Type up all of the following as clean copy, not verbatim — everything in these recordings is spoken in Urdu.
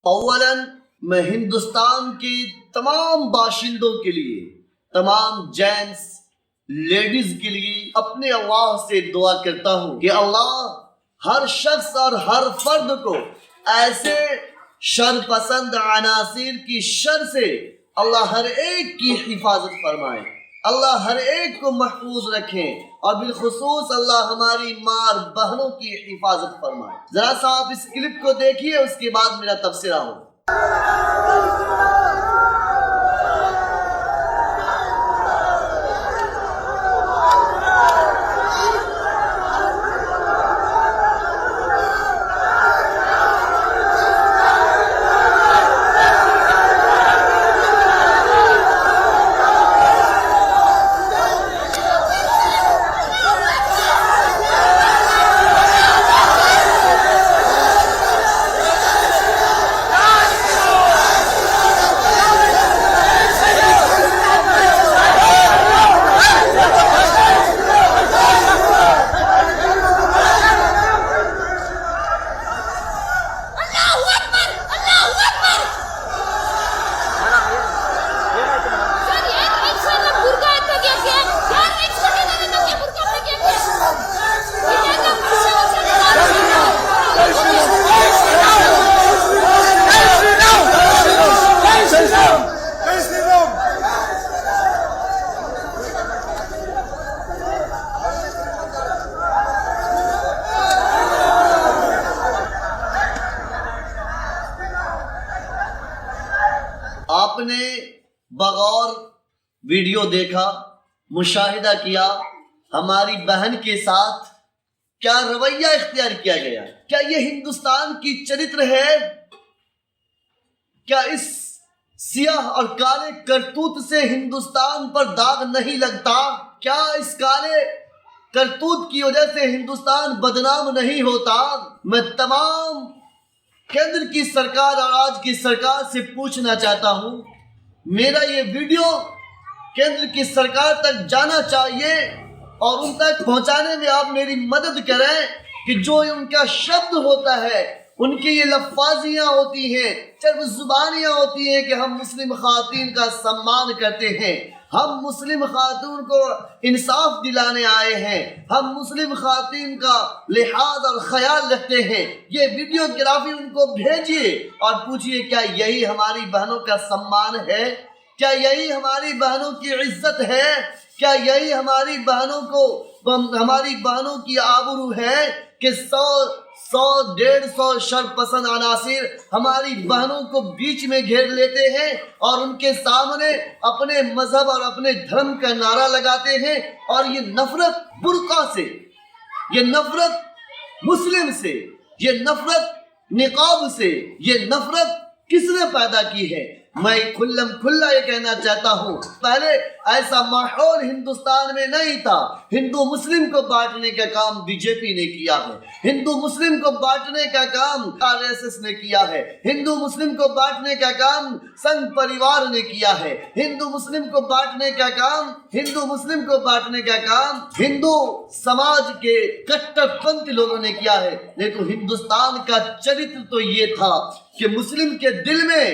اولاً میں ہندوستان کے تمام باشندوں کے لیے، تمام جینٹس لیڈیز کے لیے اپنے اللہ سے دعا کرتا ہوں کہ اللہ ہر شخص اور ہر فرد کو ایسے شر پسند عناصر کی شر سے اللہ ہر ایک کی حفاظت فرمائے، اللہ ہر ایک کو محفوظ رکھیں، اور بالخصوص اللہ ہماری ماں بہنوں کی حفاظت فرمائے۔ ذرا سا آپ اس کلپ کو دیکھیے، اس کے بعد میرا تبصرہ ہو۔ آپ نے بغور ویڈیو دیکھا، مشاہدہ کیا، ہماری بہن کے ساتھ کیا رویہ اختیار کیا گیا؟ کیا یہ ہندوستان کی چرتر ہے؟ کیا اس سیاہ اور کالے کرتوت سے ہندوستان پر داغ نہیں لگتا؟ کیا اس کالے کرتوت کی وجہ سے ہندوستان بدنام نہیں ہوتا؟ میں تمام کیندر کی سرکار اور آج کی سرکار سے پوچھنا چاہتا ہوں، میرا یہ ویڈیو کیندر کی سرکار تک جانا چاہیے، اور ان تک پہنچانے میں آپ میری مدد کریں کہ جو ان کا شبد ہوتا ہے، ان کی یہ لفاظیاں ہوتی ہیں، چرب زبانیاں ہوتی ہیں کہ ہم مسلم خواتین کا سمان کرتے ہیں، ہم مسلم خواتین کو انصاف دلانے آئے ہیں، ہم مسلم خواتین کا لحاظ اور خیال رکھتے ہیں، یہ ویڈیوگرافی ان کو بھیجیے اور پوچھئے کیا یہی ہماری بہنوں کا سمان ہے؟ کیا یہی ہماری بہنوں کی عزت ہے؟ کیا یہی ہماری بہنوں کی آبرو ہے کہ 100-150 شر پسند عناصر ہماری بہنوں کو بیچ میں گھیر لیتے ہیں اور ان کے سامنے اپنے مذہب اور اپنے دھرم کا نعرہ لگاتے ہیں، اور یہ نفرت برقع سے، یہ نفرت مسلم سے، یہ نفرت نقاب سے، یہ نفرت کس نے پیدا کی ہے؟ میں کھلا یہ کہنا چاہتا ہوں، پہلے ایسا ماحول ہندوستان میں نہیں تھا۔ ہندو مسلم کو بانٹنے کا کام بی جے پی نے کیا ہے، ہندو مسلم کو بانٹنے کا کام RSS نے کیا ہے، ہندو مسلم کو بانٹنے کا کام سنگھ پریوار نے کیا ہے، ہندو مسلم کو بانٹنے کا کام ہندو سماج کے کٹر پنتھی لوگوں نے کیا ہے۔ لیکن ہندوستان کا چرتر تو یہ تھا کہ مسلم کے دل میں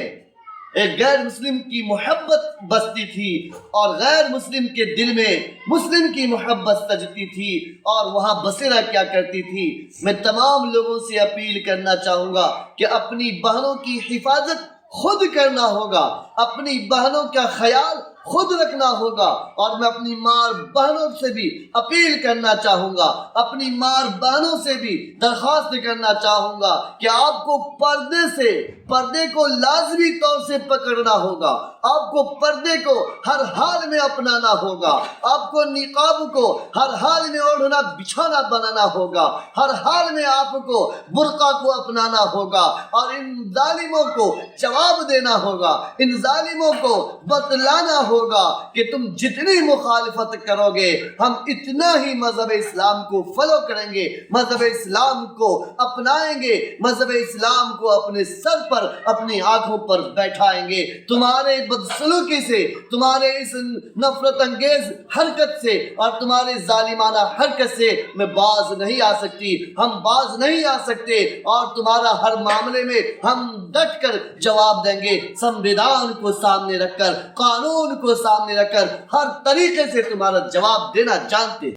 ایک غیر مسلم کی محبت بستی تھی، اور غیر مسلم کے دل میں مسلم کی محبت سجتی تھی، اور وہاں بسیرا کیا کرتی تھی۔ میں تمام لوگوں سے اپیل کرنا چاہوں گا کہ اپنی بہنوں کی حفاظت خود کرنا ہوگا، اپنی بہنوں کا خیال خود رکھنا ہوگا، اور میں اپنی ماں بہنوں سے بھی اپیل کرنا چاہوں گا، اپنی ماں بہنوں سے بھی درخواست کرنا چاہوں گا کہ آپ کو پردے کو لازمی طور سے پکڑنا ہوگا، آپ کو پردے کو ہر حال میں اپنانا ہوگا، آپ کو نقاب کو ہر حال میں اوڑھنا بچھانا بنانا ہوگا، ہر حال میں آپ کو برقع کو اپنانا ہوگا، اور ان ظالموں کو جواب دینا ہوگا، ان ظالموں کو بتلانا ہوگا کہ تم جتنی مخالفت کرو گے ہم اتنا ہی مذہب اسلام کو فالو کریں گے، مذہب اسلام کو اپنائیں گے، مذہب اسلام کو اپنے سر پر، اپنی آنکھوں پر بیٹھائیں گے۔ تمہارے بدسلوکی سے، تمہارے اس نفرت انگیز حرکت سے اور تمہارے ظالمانہ حرکت سے میں باز نہیں آ سکتی، ہم باز نہیں آ سکتے، اور تمہارا ہر معاملے میں ہم ڈٹ کر جواب دیں گے، سنویدھان کو سامنے رکھ کر، قانون کو سامنے رکھ کر، ہر طریقے سے تمہارا جواب دینا جانتے ہیں۔